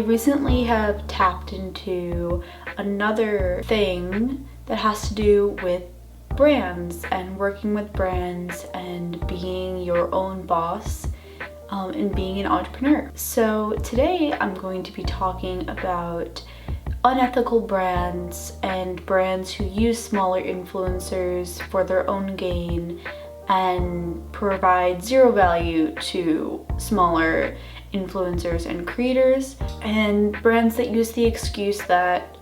recently have tapped into another thing that has to do with brands and working with brands and being your own boss and being an entrepreneur. So today I'm going to be talking about unethical brands and brands who use smaller influencers for their own gain and provide zero value to smaller influencers and creators, and brands that use the excuse that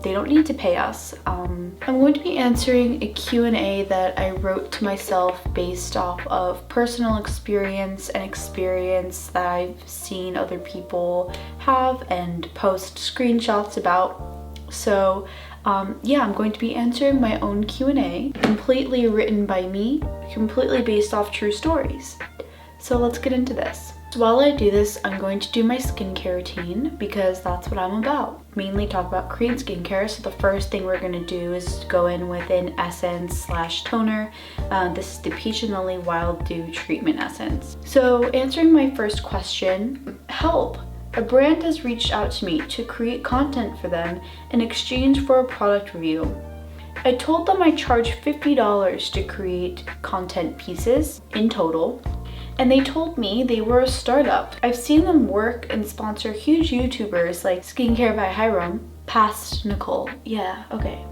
they don't need to pay us. I'm going to be answering a Q&A that I wrote to myself based off of personal experience and experience that I've seen other people have and post screenshots about. So yeah, I'm going to be answering my own Q&A, completely written by me, completely based off true stories. So let's get into this. So while I do this, I'm going to do my skincare routine because that's what I'm about. Mainly talk about Korean skincare. So the first thing we're going to do is go in with an essence/toner. This is the Peach and Lily Wild Dew Treatment Essence. So answering my first question, help! A brand has reached out to me to create content for them in exchange for a product review. I told them I charge $50 to create content pieces in total, and they told me they were a startup. I've seen them work and sponsor huge YouTubers like Skincare by Hiram, past Nicole. Yeah, okay.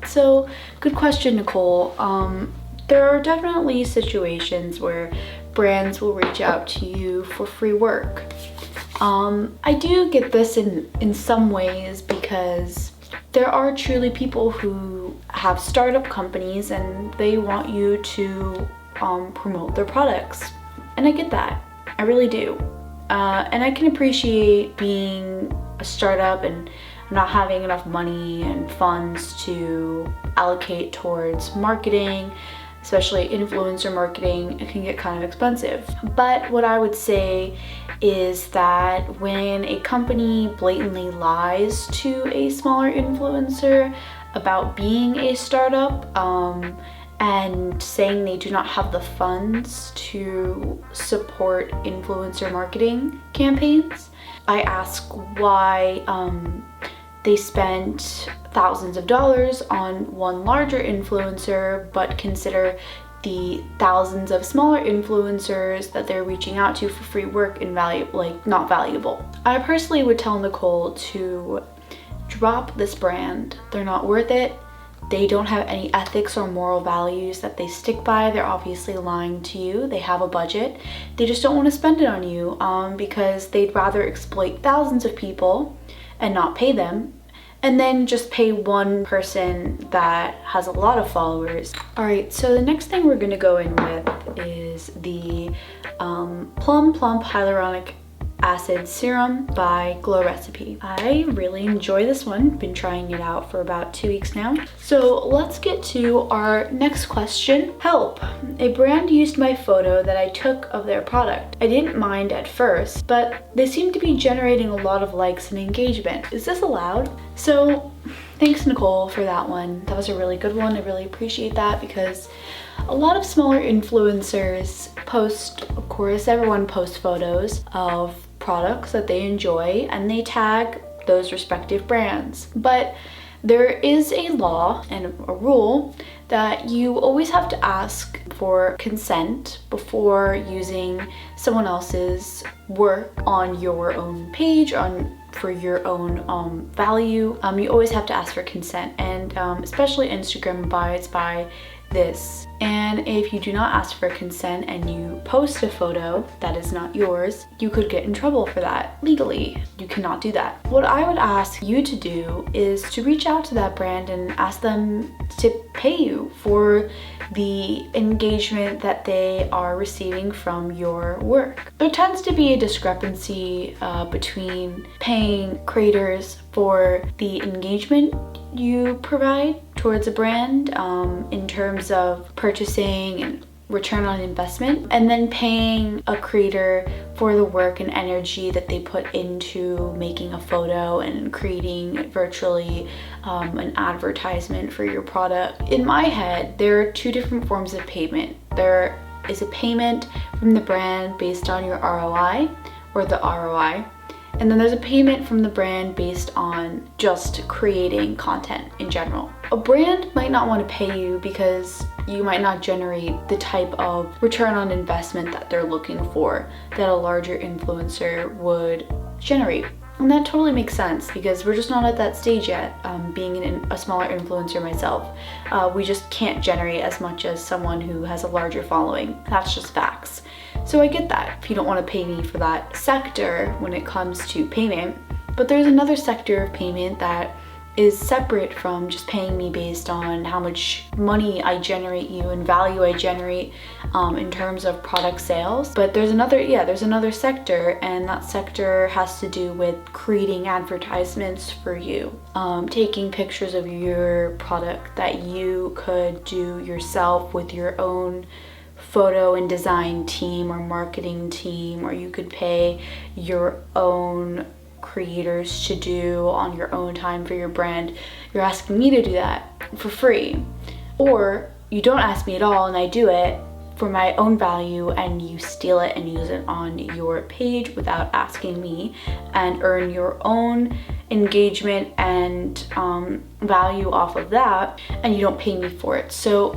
So, good question, Nicole. There are definitely situations where brands will reach out to you for free work. I do get this in some ways because there are truly people who have startup companies and they want you to promote their products. And I get that, I really do. And I can appreciate being a startup and not having enough money and funds to allocate towards marketing, especially influencer marketing. It can get kind of expensive. But what I would say is that when a company blatantly lies to a smaller influencer about being a startup, and saying they do not have the funds to support influencer marketing campaigns, I ask why they spent thousands of dollars on one larger influencer but consider the thousands of smaller influencers that they're reaching out to for free work not valuable. I personally would tell Nicole to drop this brand. They're not worth it. They don't have any ethics or moral values that they stick by. They're obviously lying to you. They have a budget. They just don't want to spend it on you because they'd rather exploit thousands of people and not pay them, and then just pay one person that has a lot of followers. All right, so the next thing we're gonna go in with is the Plum Plump Hyaluronic Acid Serum by Glow Recipe. I really enjoy this one. Been trying it out for about 2 weeks now. So let's get to our next question. Help! A brand used my photo that I took of their product. I didn't mind at first, but they seem to be generating a lot of likes and engagement. Is this allowed? So thanks, Nicole, for that one. That was a really good one. I really appreciate that because a lot of smaller influencers post, of course, everyone posts photos of products that they enjoy and they tag those respective brands. But there is a law and a rule that you always have to ask for consent before using someone else's work on your own page, for your own value. You always have to ask for consent, and especially Instagram abides by this. And if you do not ask for consent and you post a photo that is not yours, you could get in trouble for that legally. You cannot do that. What I would ask you to do is to reach out to that brand and ask them to pay you for the engagement that they are receiving from your work. There tends to be a discrepancy between paying creators for the engagement you provide towards a brand in terms of purchasing and return on investment, and then paying a creator for the work and energy that they put into making a photo and creating virtually an advertisement for your product. In my head, there are two different forms of payment. There is a payment from the brand based on your ROI or the ROI, And then there's a payment from the brand based on just creating content in general. A brand might not want to pay you because you might not generate the type of return on investment that they're looking for that a larger influencer would generate. And that totally makes sense because we're just not at that stage yet. Being a smaller influencer myself, we just can't generate as much as someone who has a larger following. That's just facts. So I get that if you don't want to pay me for that sector when it comes to payment. But there's another sector of payment that is separate from just paying me based on how much money I generate you and value I generate in terms of product sales. But there's another sector, and that sector has to do with creating advertisements for you, taking pictures of your product that you could do yourself with your own photo and design team or marketing team, or you could pay your own creators to do on your own time for your brand. You're asking me to do that for free, or you don't ask me at all and I do it for my own value and you steal it and use it on your page without asking me and earn your own engagement and value off of that, and you don't pay me for it. So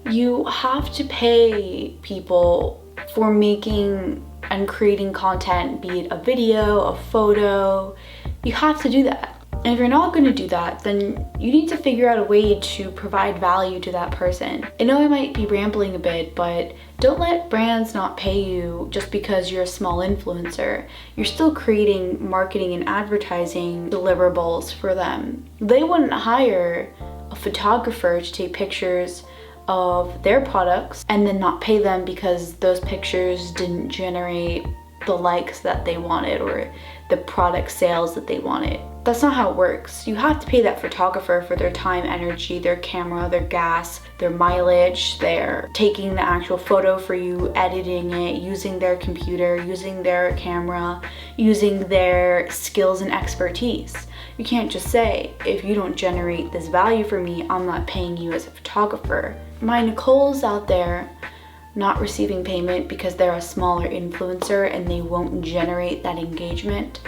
you have to pay people for making and creating content, be it a video, a photo. You have to do that. And if you're not going to do that, then you need to figure out a way to provide value to that person. I know I might be rambling a bit, but don't let brands not pay you just because you're a small influencer. You're still creating marketing and advertising deliverables for them. They wouldn't hire a photographer to take pictures of their products and then not pay them because those pictures didn't generate the likes that they wanted or the product sales that they wanted. That's not how it works. You have to pay that photographer for their time, energy, their camera, their gas, their mileage, their taking the actual photo for you, editing it, using their computer, using their camera, using their skills and expertise. You can't just say, if you don't generate this value for me, I'm not paying you as a photographer. My Nicole's out there not receiving payment because they're a smaller influencer and they won't generate that engagement.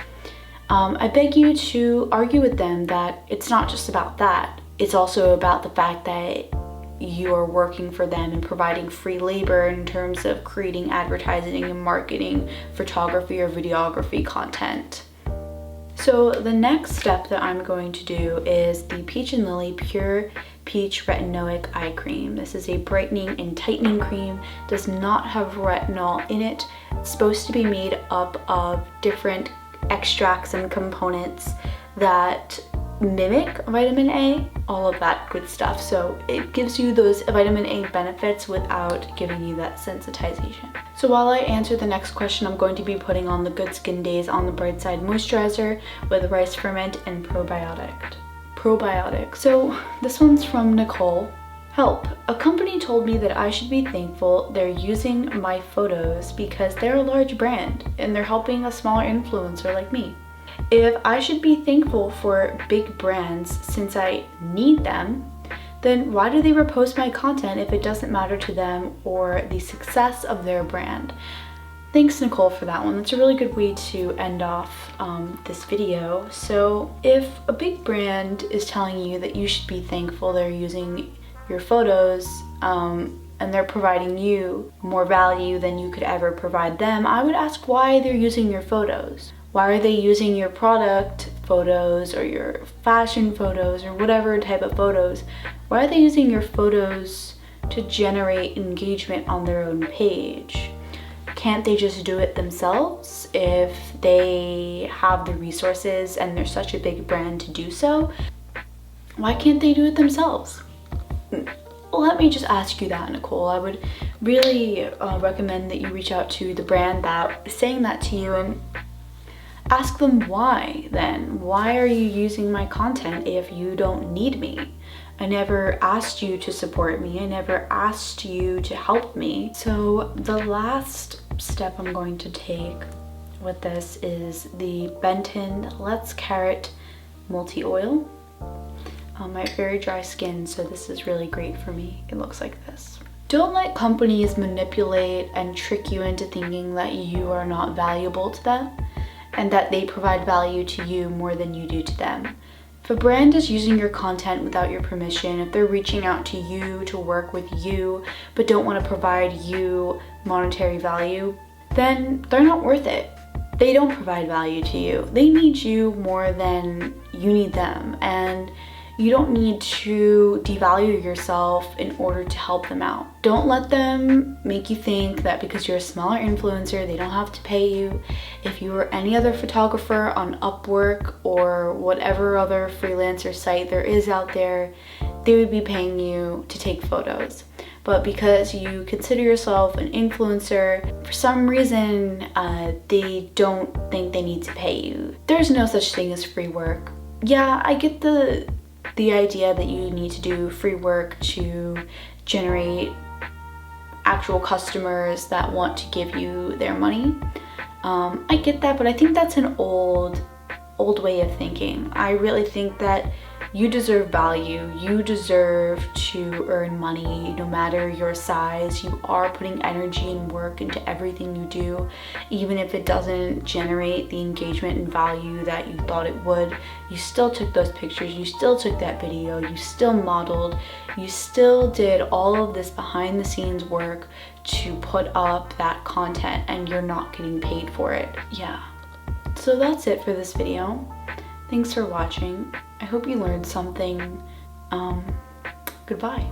I beg you to argue with them that it's not just about that. It's also about the fact that you are working for them and providing free labor in terms of creating advertising and marketing, photography or videography content. So the next step that I'm going to do is the Peach and Lily Pure Peach Retinoic Eye Cream. This is a brightening and tightening cream. Does not have retinol in it. It's supposed to be made up of different extracts and components that mimic vitamin A, all of that good stuff. So it gives you those vitamin A benefits without giving you that sensitization. So while I answer the next question, I'm going to be putting on the Good Skin Days On the Bright Side moisturizer with rice ferment and probiotic. So this one's from Nicole. Help. A company told me that I should be thankful they're using my photos because they're a large brand and they're helping a smaller influencer like me. If I should be thankful for big brands since I need them, then why do they repost my content if it doesn't matter to them or the success of their brand? Thanks, Nicole, for that one. That's a really good way to end off this video. So if a big brand is telling you that you should be thankful they're using your photos and they're providing you more value than you could ever provide them, I would ask why they're using your photos. Why are they using your product photos or your fashion photos or whatever type of photos? Why are they using your photos to generate engagement on their own page? Can't they just do it themselves if they have the resources and they're such a big brand to do so? Why can't they do it themselves? Let me just ask you that, Nicole. I would really recommend that you reach out to the brand that is saying that to you and ask them why then. Why are you using my content if you don't need me? I never asked you to support me. I never asked you to help me. So the last step I'm going to take with this is the Benton Let's Carrot Multi-Oil. I have very dry skin, so this is really great for me. It looks like this. Don't let companies manipulate and trick you into thinking that you are not valuable to them. and that they provide value to you more than you do to them. If a brand is using your content without your permission, if they're reaching out to you to work with you but don't want to provide you monetary value, then they're not worth it. They don't provide value to you. They need you more than you need them, and you don't need to devalue yourself in order to help them out. Don't let them make you think that because you're a smaller influencer, they don't have to pay you. If you were any other photographer on Upwork or whatever other freelancer site there is out there, they would be paying you to take photos. But because you consider yourself an influencer, for some reason, they don't think they need to pay you. There's no such thing as free work. Yeah, I get the idea that you need to do free work to generate actual customers that want to give you their money. I get that, but I think that's an old way of thinking. I really think that you deserve value. You deserve to earn money no matter your size. You are putting energy and work into everything you do, even if it doesn't generate the engagement and value that you thought it would. You still took those pictures, you still took that video, you still modeled, you still did all of this behind the scenes work to put up that content, and you're not getting paid for it. Yeah. So that's it for this video. Thanks for watching. I hope you learned something. Goodbye.